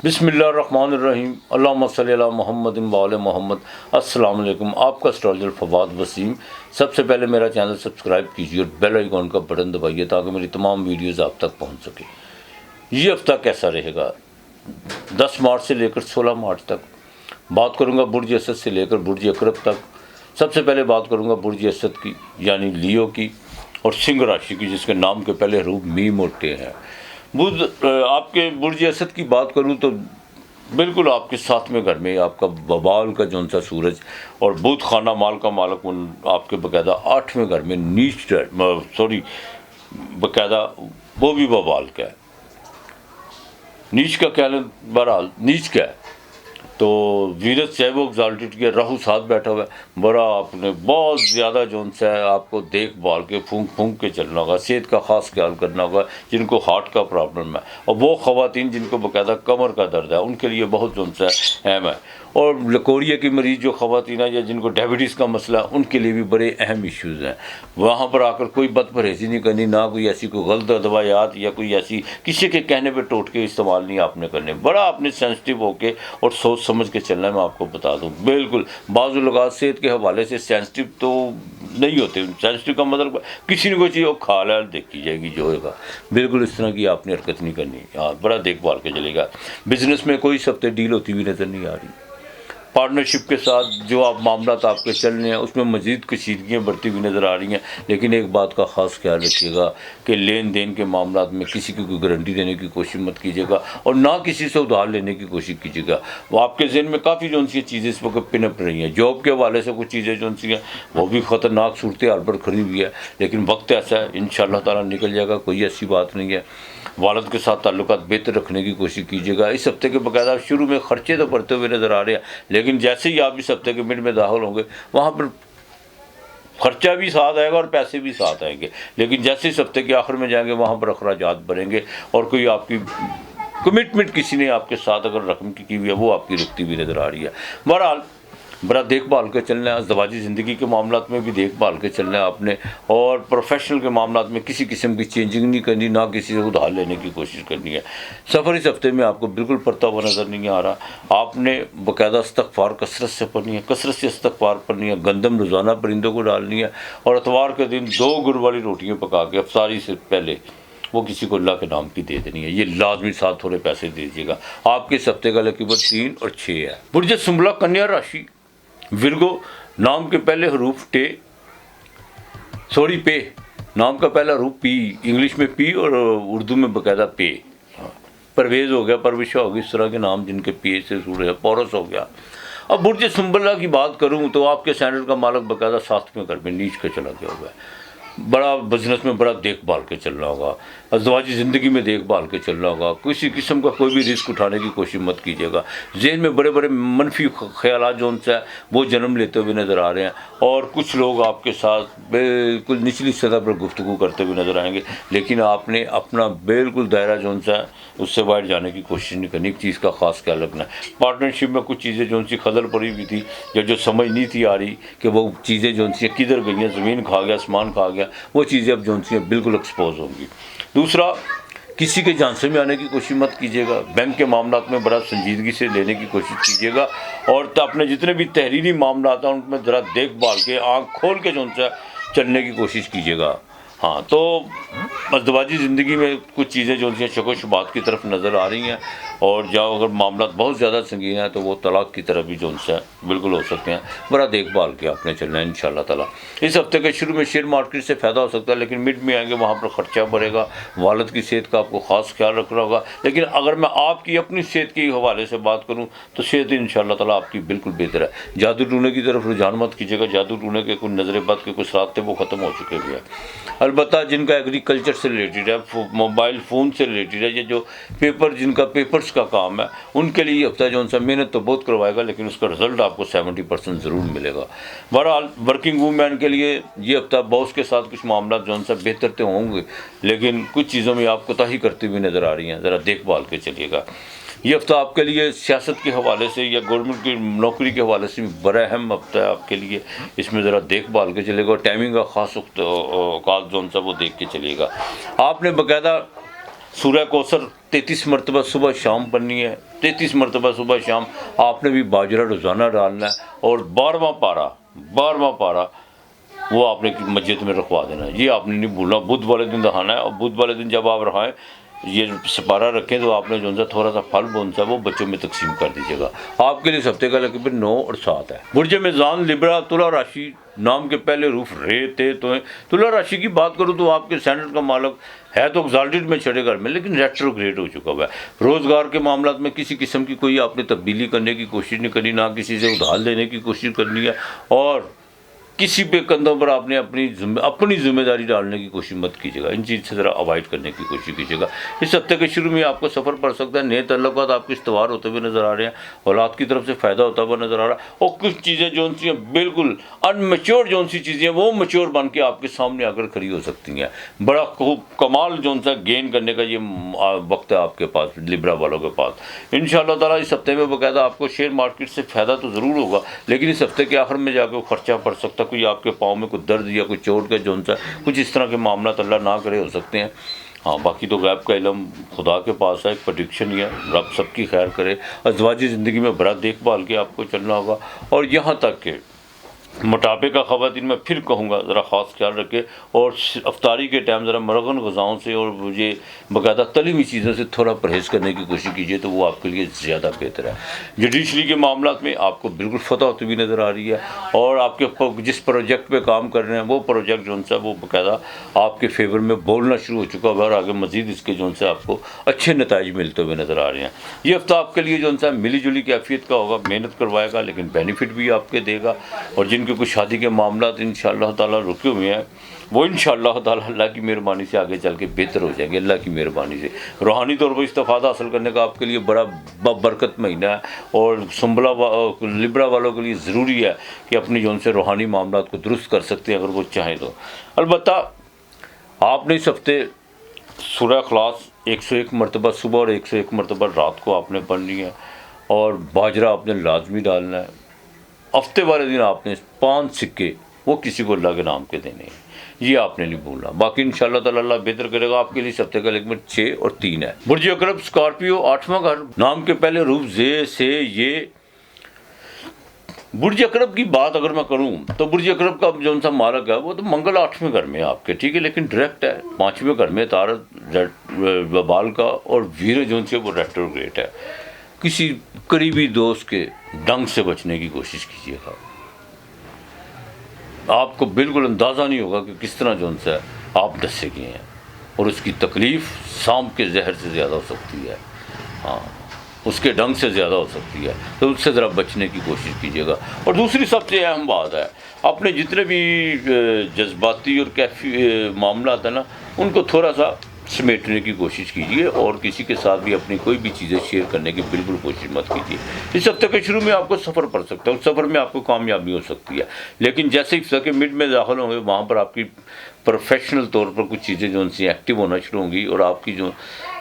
बिस्मिल्लाहिर्रहमानिर्रहीम अल्लाहुम्मा सल्ली अला मुहम्मदिन व आले मोहम्मद। अस्सलाम वालेकुम। आपका एस्ट्रोलॉजर फवाद वसीम। सबसे पहले मेरा चैनल सब्सक्राइब कीजिए और बेल आइकॉन का बटन दबाइए ताकि मेरी तमाम वीडियोज़ आप तक पहुंच सके। ये हफ्ता कैसा रहेगा? 10 मार्च से लेकर 16 मार्च तक बात करूँगा बुर्ज असद से लेकर बुर्ज अकरब तक। सबसे पहले बात करूँगा बुर्ज असद की यानी लियो की और सिंह राशि की, जिसके नाम के पहले हरूफ मीम और टे हैं। बुध आपके बुर्ज असद की बात करूं तो बिल्कुल आपके सातवें घर में आपका बबाल का जौन सा सूरज और बुध खाना माल का मालक आपके बाकायदा 8वें घर में नीच बाकायदा वो भी बबाल का है। नीच का क्या है? बहरहाल नीच का है तो वीरस चाहे वो एग्जाल्टेड किया, राहु साथ बैठा हुआ है। बड़ा आपने बहुत ज़्यादा जो सा है आपको देखभाल के फूंक के चलना होगा, सेहत का ख़ास ख्याल करना होगा। जिनको हार्ट का प्रॉब्लम है और वो ख़वातीन जिनको बाकायदा कमर का दर्द है उनके लिए बहुत जो सा अहम है। और लकोरिया की मरीज़ जो ख़वातीन है या जिनको डायबिटीज़ का मसला है उनके लिए भी बड़े अहम इश्यूज़ हैं। वहाँ पर आकर कोई बदपरहेज़ी नहीं करनी, ना कोई ऐसी कोई गलत दवायात या कोई ऐसी किसी के कहने पर टोटके इस्तेमाल नहीं आपने करने। बड़ा आपने सेंसिटिव होके और सोच समझ के चलना है। मैं आपको बता दूं बिल्कुल बाज़ लोग सेहत के हवाले से सेंसिटिव तो नहीं होते। सेंसिटिव का मतलब किसी ने कोई चीज़ खा लिया देखी जाएगी जो होगा, बिल्कुल इस तरह की आपने हरकत नहीं करनी। हाँ, बड़ा देखभाल के चलेगा। बिजनेस में कोई सख्ते डील होती हुई नज़र नहीं आ रही। पार्टनरशिप के साथ जो आप मामला आपके चल रहे हैं उसमें मज़ीद कशीदगियाँ बढ़ती हुई नज़र आ रही हैं। लेकिन एक बात का ख़ास ख्याल रखिएगा कि लेन देन के मामला में किसी की कोई गारंटी देने की कोशिश मत कीजिएगा और ना किसी से उधार लेने की कोशिश कीजिएगा। वो आपके जहन में काफ़ी जो सी चीज़ें इस वक्त पिनप रही हैं। जॉब के हवाले से कुछ चीज़ें जो सी हैं वो भी ख़तरनाक सूरत हाल पर खड़ी हुई है, लेकिन वक्त ऐसा है इंशाअल्लाह ताला निकल जाएगा, कोई ऐसी बात नहीं है। वालिद के साथ ताल्लुकात बेहतर रखने की कोशिश कीजिएगा। इस हफ्ते के बाकायदा शुरू में खर्चे तो बढ़ते हुए नज़र आ रहे हैं, लेकिन जैसे ही आप इस हफ्ते के मिड में दाखिल होंगे वहाँ पर खर्चा भी साथ आएगा और पैसे भी साथ आएंगे। लेकिन जैसे इस हफ्ते के आखिर में जाएंगे वहाँ पर अखराजात बढ़ेंगे और कोई आपकी कमिटमेंट किसी ने आपके साथ अगर रकम की हुई है वो आपकी रुकती हुई नज़र आ रही है। बहरहाल बड़ा देखभाल के चलना है। अज़दवाजी ज़िंदगी के मामला में भी देखभाल के चलना है आपने और प्रोफेशनल के मामला में किसी किस्म की चेंजिंग नहीं करनी, ना किसी से उधार लेने की कोशिश करनी है। सफ़र इस हफ्ते में आपको बिल्कुल पड़ता हुआ नज़र नहीं आ रहा। आपने बाकायदा इस्तग़फ़ार कसरत से पढ़नी है, कसरत से इस्तग़फ़ार पढ़नी है। गंदम रोज़ाना परिंदों को डालनी है और इतवार के दिन 2 गुड़ वाली रोटियाँ पका के अफ्तारी से पहले वो किसी को अल्लाह के नाम की दे देनी है। ये लाजमी साथ थोड़े पैसे दीजिएगा। आपके इस हफ्ते का लकी नंबर 3 और 6 है। बुर्ज सुंबला कन्या राशि विर्गो नाम के पहले हरूफ पे, नाम का पहला हरूफ पी, इंग्लिश में पी और उर्दू में बाकायदा पे। परवेज़ हो गया, परविशा हो गई, इस तरह के नाम जिनके पी से शुरू है। पौरस हो गया। अब बुर्ज सुंबला की बात करूं तो आपके सैनर का मालक बाकायदा 7वें घर में नीच के चला गया हुआ है। बड़ा बिजनेस में बड़ा देखभाल के चलना होगा। अज़दवाजी ज़िंदगी में देखभाल के चलना होगा। किसी किस्म का कोई भी रिस्क उठाने की कोशिश मत कीजिएगा। जहन में बड़े बड़े मनफी ख्यालात जो उनसे वो जन्म लेते हुए नज़र आ रहे हैं और कुछ लोग आपके साथ बिल्कुल निचली सतह पर गुफ्तगू करते हुए नज़र आएंगे। लेकिन आपने अपना बिल्कुल दायरा जो उनसा है उससे बाहर जाने की कोशिश नहीं करनी। एक चीज़ का ख़ास ख्याल रखना है। पार्टनरशिप में कुछ चीज़ें जो उनसी खदल पड़ी हुई थी या जो समझ नहीं थी आ रही कि वो चीज़ें जो उनसी किधर गई हैं, ज़मीन खा गया, आसमान खा गया, वो चीज़ें अब जो उनसी बिल्कुल एक्सपोज होंगी। दूसरा, किसी के झांसे में आने की कोशिश मत कीजिएगा। बैंक के मामला में बड़ा संजीदगी से लेने की कोशिश कीजिएगा और अपने जितने भी तहरीरी मामला हैं उनमें ज़रा देखभाल के आँख खोल के जो उनसे चलने की कोशिश कीजिएगा। हाँ, तो अज़दवाजी ज़िंदगी में कुछ चीज़ें जो उनकी शको शुबात की तरफ नज़र आ रही हैं और जहाँ अगर मामला बहुत ज़्यादा संगीन है तो वो तलाक की तरफ भी जो उनसे बिल्कुल हो सकते हैं। बड़ा देखभाल के आपने चलना है इंशाअल्लाह ताला। इस हफ्ते के शुरू में शेयर मार्केट से फ़ायदा हो सकता है, लेकिन मिड में आएंगे वहाँ पर ख़र्चा बढ़ेगा। वालिद की सेहत का आपको ख़ास ख्याल रखना होगा। लेकिन अगर मैं आपकी अपनी सेहत के हवाले से बात करूँ तो सेहत इंशाअल्लाह ताला आपकी बिल्कुल बेहतर है। जादू टूने की तरफ रुझान मत कीजिएगा। जादू टूने के कुछ नज़र बद के कुछ रास्ते वो ख़त्म हो चुके हुए हैं। अलबत्ता जिनका एग्रीकल्चर से रिलेटेड है, मोबाइल फ़ोन से रिलेटेड है, ये जो जिनका पेपर्स का काम है उनके लिए ये हफ्ता जो उनसे मेहनत तो बहुत करवाएगा लेकिन उसका रिजल्ट आपको 70% ज़रूर मिलेगा। बहरहाल वर्किंग वूमेन के लिए ये हफ्ता बॉस के साथ कुछ मामला जो उनसे बेहतर तो होंगे, लेकिन कुछ चीज़ों में आप कोताही करती हुई नज़र आ रही हैं। ज़रा देखभाल के चलिएगा। ये हफ्ता आपके लिए सियासत के हवाले से या गवर्नमेंट की नौकरी के हवाले से भी बड़ा अहम हफ्ता है आपके लिए। इसमें ज़रा देखभाल के चलेगा और टाइमिंग का ख़ास औकात जो उनसा वो देख के चलिएगा। आपने बाकायदा सूर्य कौसर 33 मरतबा सुबह शाम पढ़नी है, 33 मरतबा सुबह शाम आपने भी बाजरा रोज़ाना डालना है। और 12वां पारा वो आपने मस्जिद में रखवा देना है, ये आपने नहीं भूलना। बुध वाले दिन रखाना है, और बुध वाले दिन जब आप रखाएं ये सपारा रखें तो आपने जो सा थोड़ा सा फल बोन सा वो बच्चों में तकसीम कर दीजिएगा। आपके लिए इस हफ्ते का लकीर 9 और 7 है। बुर्ज मेज़ान लिब्रा तुला राशि, नाम के पहले रूफ रे ते तो है। तुला राशि की बात करूँ तो आपके स्टैंडर्ड का मालक है तो एक्साल्टेड में छठे घर में, लेकिन रेट्रोग्रेड हो चुका हुआ है। रोज़गार के मामला में किसी किस्म की कोई आपने तब्दीली करने की कोशिश नहीं करनी, ना किसी से उधार लेने की कोशिश करनी है, और किसी पे कंधों पर आपने अपनी जिम्मेदारी डालने की कोशिश मत कीजिएगा। इन चीज़ से ज़रा अवॉइड करने की कोशिश कीजिएगा। इस हफ्ते के शुरू में आपको सफ़र पड़ सकता है, नए तल्लुकात आपके इस्तवार होते हुए नज़र आ रहे हैं, औलाद की तरफ से फ़ायदा होता हुआ नज़र आ रहा है, और कुछ चीज़ें जो सी बिल्कुल अनमेच्योर जो सी चीज़ें वो मेच्योर बन के आपके सामने आकर खड़ी हो सकती हैं। बड़ा खूब कमाल जो सा गेन करने का ये वक्त है आपके पास, लिब्रा वालों के पास। इंशाअल्लाह ताला इस हफ्ते में बाकायदा आपको शेयर मार्केट से फ़ायदा तो ज़रूर होगा, लेकिन इस हफ्ते के आखिर में जाकर खर्चा पड़ सकता, कोई आपके पाँव में कोई दर्द या कोई चोट का जोन सा कुछ इस तरह के मामला अल्लाह ना करे हो सकते हैं। हाँ, बाकी तो गैब का इल्म खुदा के पास है, एक प्रेडिक्शन ही है। रब सबकी खैर करे। अज़वाजी ज़िंदगी में बड़ा देखभाल के आपको चलना होगा, और यहाँ तक के मोटापे का ख़वातीन मैं फिर कहूँगा ज़रा ख़ास ख्याल रखें, और अफ्तारी के टाइम ज़रा मरगन ग़िज़ाओं से और मुझे बाकायदा तली हुई चीज़ों से थोड़ा परहेज़ करने की कोशिश कीजिए, तो वो आपके लिए ज़्यादा बेहतर है। जुडिशरी के मामला में आपको बिल्कुल फतह होती हुई नज़र आ रही है, और आपके जिस प्रोजेक्ट पे काम कर रहे हैं वो प्रोजेक्ट जो सा वो बाकायदा आपके फेवर में बोलना शुरू हो चुका है, और आगे मज़ीद इसके जो से आपको अच्छे नताइज मिलते हुए नज़र आ रहे हैं। ये हफ्ता आपके लिए जो सा मिली जुली कैफियत का होगा, मेहनत करवाएगा लेकिन बेनिफिट भी आपके देगा, और जिनके कुछ शादी के मामला इंशाअल्लाह ताला रुके हुए हैं वो इंशाअल्लाह ताला अल्लाह की मेहरबानी से आगे चल के बेहतर हो जाएंगे। अल्लाह की मेहरबानी से रूहानी तौर पर इस्तिफ़ादा हासिल करने का आपके लिए बड़ा बरकत महीना है, और लिब्रा वालों के लिए ज़रूरी है कि अपनी जो से रूहानी मामला को दुरुस्त कर सकते हैं अगर वो चाहें तो। अलबत्ता आपने इस हफ्ते सूरह इखलास 101 मरतबा सुबह और 101 मरतबा रात को आपने पढ़नी है, और बाजरा आपने लाजमी डालना है। हफ्ते वाले दिन आपने 5 सिक्के वो किसी को अल्लाह के नाम के देने हैं, ये आपने नहीं भूलना। बाकी इंशाअल्लाह ताला अल्लाह बेहतर करेगा आपके लिए। इस हफ्ते का लेकिन 6 और 3 है। बुर्ज अकरब स्कॉर्पियो 8वां घर, नाम के पहले रूप जे से ये। बुर्ज अकरब की बात अगर मैं करूं तो बुर्ज अकरब का जो सा मालक है वो तो मंगल 8वें घर में है आपके, ठीक है, लेकिन डायरेक्ट है 5वें घर में तारत वबाल का, और वीर जो से वो रेट्रोग्रेड है। किसी करीबी दोस्त के डंग से बचने की कोशिश कीजिएगा। आपको बिल्कुल अंदाज़ा नहीं होगा कि किस तरह जो सा आप दसे गए हैं, और उसकी तकलीफ़ सांप के जहर से ज़्यादा हो सकती है। हाँ, उसके डंग से ज़्यादा हो सकती है, तो उससे ज़रा बचने की कोशिश कीजिएगा। और दूसरी सबसे अहम बात है, अपने जितने भी जज्बाती और कैफी मामला है ना, उनको थोड़ा सा समेटने की कोशिश कीजिए, और किसी के साथ भी अपनी कोई भी चीज़ें शेयर करने की बिल्कुल कोशिश मत कीजिए। इस हफ्ते के शुरू में आपको सफ़र पड़ सकता है, उस सफ़र में आपको कामयाबी हो सकती है, लेकिन जैसे ही हफ्ते के मिड में दाखिल होंगे वहाँ पर आपकी प्रोफेशनल तौर पर कुछ चीज़ें जो उनसे एक्टिव होना शुरू होंगी, और आपकी जो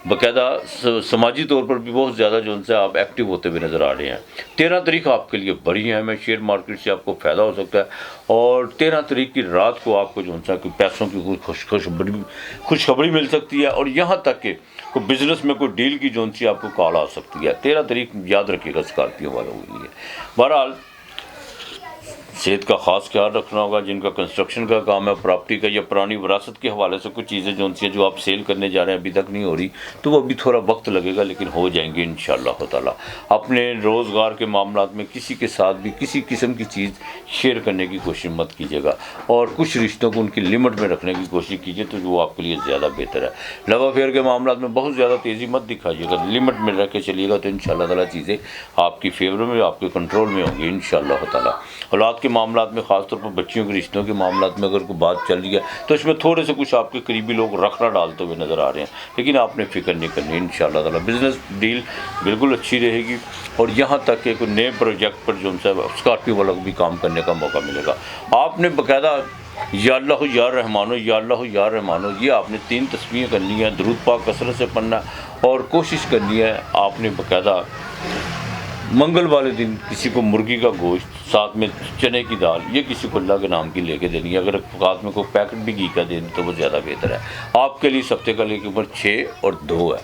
बाकायदा समाजी तौर पर भी बहुत ज़्यादा जो उनसे आप एक्टिव होते हुए नज़र आ रहे हैं। 13 तारीख आपके लिए बड़ी है, मैं शेयर मार्केट से आपको फ़ायदा हो सकता है, और 13 तारीख की रात को आपको जो उनसा कि पैसों की खुशखबरी मिल सकती है, और यहाँ तक कि कोई बिज़नेस में कोई डील की जो सी आपको कॉल आ सकती है। 13 तारीख याद रखिएगा स्कॉर्पियो वालों के लिए। बहरहाल सेहत का ख़ास ख्याल रखना होगा। जिनका कंस्ट्रक्शन का काम है, प्रॉपर्टी का, या पुरानी विरासत के हवाले से कुछ चीज़ें जो आप सेल करने जा रहे हैं अभी तक नहीं हो रही, तो वो अभी थोड़ा वक्त लगेगा, लेकिन हो जाएंगे इंशाअल्लाह ताला। अपने रोज़गार के मामला में किसी के साथ भी किसी किस्म की चीज़ शेयर करने की कोशिश मत कीजिएगा, और कुछ रिश्तों को उनकी लिमिट में रखने की कोशिश कीजिए, तो वो आपके लिए ज़्यादा बेहतर है। लव अफेयर के मामला में बहुत ज़्यादा तेज़ी मत दिखाइएगा, लिमिट में रख के चलिएगा, तो इंशाअल्लाह ताला चीज़ें आपकी फेवर में, आपके कंट्रोल में होंगी इंशाअल्लाह ताला। औलाद के मामला में, ख़ासतौर पर बच्चियों के रिश्तों के मामला में अगर कोई बात चल रही है, तो इसमें थोड़े से कुछ आपके करीबी लोग रखना डालते हुए नज़र आ रहे हैं, लेकिन आपने फ़िक्र नहीं करनी इंशाअल्लाह ताला। बिज़नेस डील बिल्कुल अच्छी रहेगी, और यहाँ तक कि कोई नए प्रोजेक्ट पर जो उनसे स्कॉर्पियो वालों को भी काम करने का मौका मिलेगा। आपने बाकायदा या अल्लाह या रहमानो, या अल्लाह या रहमानो, ये आपने 3 तस्बीहें करनी है, दुरूद पाक कसरत से पढ़ना, और कोशिश करनी है आपने बाकायदा मंगल वाले दिन किसी को मुर्गी का गोश्त, साथ में चने की दाल, ये किसी को अल्लाह के नाम की लेके देनी है। अगर साथ में कोई पैकेट भी घी का देनी तो वो ज़्यादा बेहतर है। आपके लिए इस हफ्ते का लेके ऊपर 6 और 2 है।